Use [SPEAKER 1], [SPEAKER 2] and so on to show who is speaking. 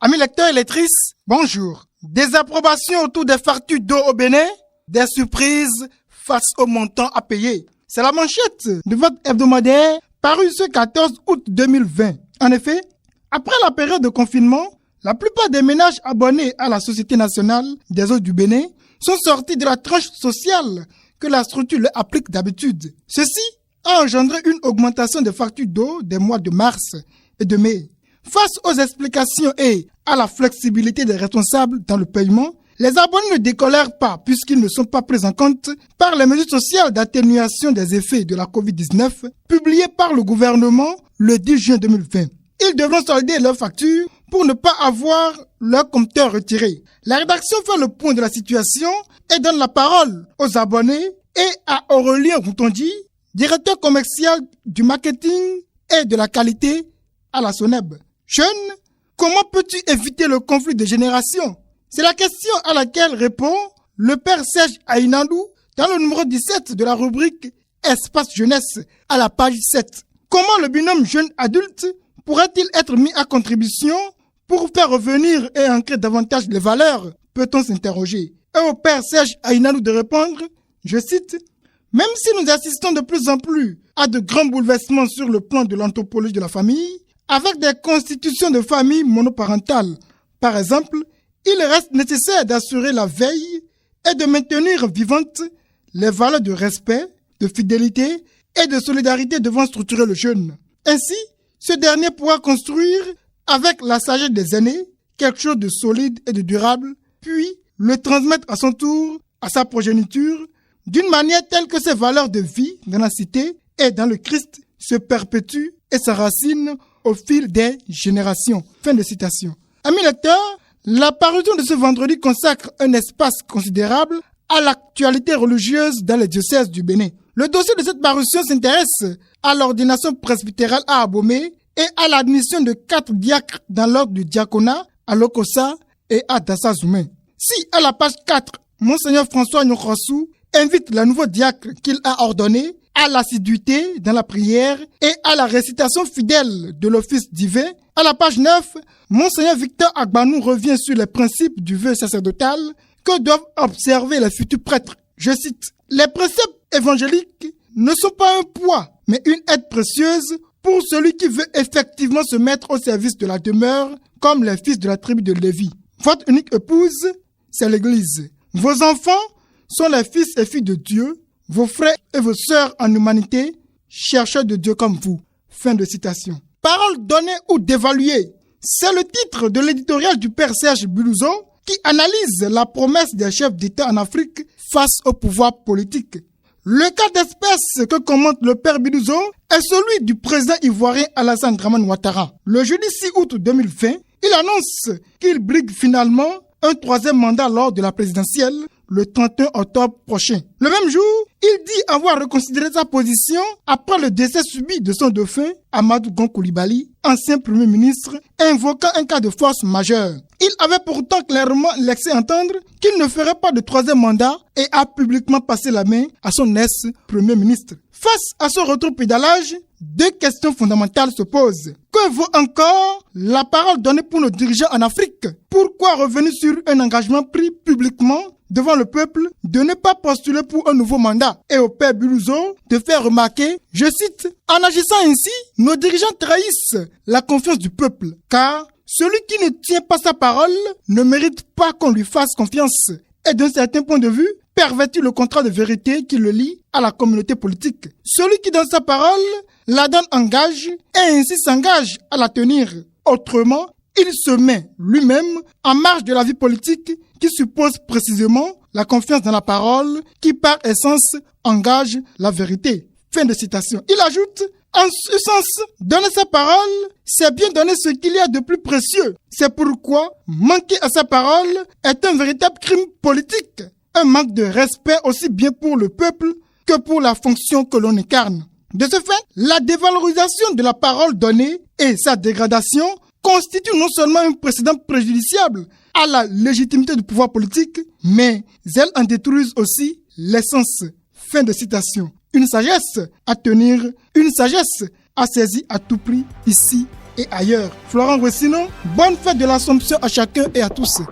[SPEAKER 1] Amis lecteurs et lectrices, bonjour. Des approbations autour des factures d'eau au Bénin, des surprises face au montant à payer. C'est la manchette de votre hebdomadaire paru ce 14 août 2020. En effet, après la période de confinement, la plupart des ménages abonnés à la Société nationale des eaux du Bénin sont sortis de la tranche sociale que la structure leur applique d'habitude. Ceci a engendré une augmentation des factures d'eau des mois de mars et de mai. Face aux explications et à la flexibilité des responsables dans le paiement, les abonnés ne décolèrent pas puisqu'ils ne sont pas pris en compte par les mesures sociales d'atténuation des effets de la COVID-19 publiées par le gouvernement le 10 juin 2020. Ils devront solder leurs factures pour ne pas avoir leur compteur retiré. La rédaction fait le point de la situation et donne la parole aux abonnés et à Aurélien Routondi, directeur commercial du marketing et de la qualité à la SONEB. Jeune, comment peux-tu éviter le conflit de génération? C'est la question à laquelle répond le père Serge Aïnandou dans le numéro 17 de la rubrique Espace Jeunesse à la page 7. Comment le binôme jeune-adulte pourrait-il être mis à contribution pour faire revenir et ancrer davantage les valeurs? Peut-on s'interroger? Et au père Serge Aïnandou de répondre, je cite, « Même si nous assistons de plus en plus à de grands bouleversements sur le plan de l'anthropologie de la famille, avec des constitutions de familles monoparentales, par exemple, il reste nécessaire d'assurer la veille et de maintenir vivantes les valeurs de respect, de fidélité et de solidarité devant structurer le jeune. Ainsi, ce dernier pourra construire, avec la sagesse des aînés, quelque chose de solide et de durable, puis le transmettre à son tour à sa progéniture, d'une manière telle que ces valeurs de vie dans la cité et dans le Christ se perpétuent et s'enracinent au fil des générations. Fin de citation. Amis lecteurs, la parution de ce vendredi consacre un espace considérable à l'actualité religieuse dans les diocèses du Bénin. Le dossier de cette parution s'intéresse à l'ordination presbytérale à Abomey et à l'admission de 4 diacres dans l'ordre du diaconat à Lokossa et à Dassa-Zoumé. Si, à la page 4, Monseigneur François Nyokrossou invite le nouveau diacre qu'il a ordonné à l'assiduité dans la prière et à la récitation fidèle de l'office divin, à la page 9, Monseigneur Victor Agbanou revient sur les principes du vœu sacerdotal que doivent observer les futurs prêtres. Je cite, « Les préceptes évangéliques ne sont pas un poids, mais une aide précieuse pour celui qui veut effectivement se mettre au service de la demeure, comme les fils de la tribu de Lévi. Votre unique épouse, c'est l'Église. Vos enfants sont les fils et filles de Dieu, vos frères et vos sœurs en humanité, chercheurs de Dieu comme vous. » Fin de citation. Parole donnée ou dévaluée, c'est le titre de l'éditorial du père Serge Bilouzon qui analyse la promesse des chefs d'État en Afrique face au pouvoir politique. Le cas d'espèce que commente le père Bilouzon est celui du président ivoirien Alassane Dramane Ouattara. Le jeudi 6 août 2020, il annonce qu'il brigue finalement un 3e mandat lors de la présidentielle le 31 octobre prochain. Le même jour, il dit avoir reconsidéré sa position après le décès subi de son dauphin, Amadou Gon Coulibaly, ancien premier ministre, invoquant un cas de force majeure. Il avait pourtant clairement laissé entendre qu'il ne ferait pas de 3e mandat et a publiquement passé la main à son ex-premier ministre. Face à ce rétropédalage, 2 questions fondamentales se posent. Que vaut encore la parole donnée pour nos dirigeants en Afrique? Pourquoi revenir sur un engagement pris publiquement devant le peuple de ne pas postuler pour un nouveau mandat? Et au père Bilouzon de faire remarquer, je cite, « En agissant ainsi, nos dirigeants trahissent la confiance du peuple, car celui qui ne tient pas sa parole ne mérite pas qu'on lui fasse confiance et d'un certain point de vue, pervertit le contrat de vérité qui le lie à la communauté politique. Celui qui donne sa parole, la donne en gage et ainsi s'engage à la tenir. Autrement, il se met lui-même en marge de la vie politique qui suppose précisément la confiance dans la parole qui par essence engage la vérité. » Fin de citation. Il ajoute, en ce sens, donner sa parole, c'est bien donner ce qu'il y a de plus précieux. C'est pourquoi manquer à sa parole est un véritable crime politique. Un manque de respect aussi bien pour le peuple que pour la fonction que l'on incarne. De ce fait, la dévalorisation de la parole donnée et sa dégradation constituent non seulement un précédent préjudiciable à la légitimité du pouvoir politique, mais elles en détruisent aussi l'essence. Fin de citation. Une sagesse à tenir, une sagesse à saisir à tout prix ici et ailleurs. Florent Rossino, bonne fête de l'Assomption à chacun et à tous.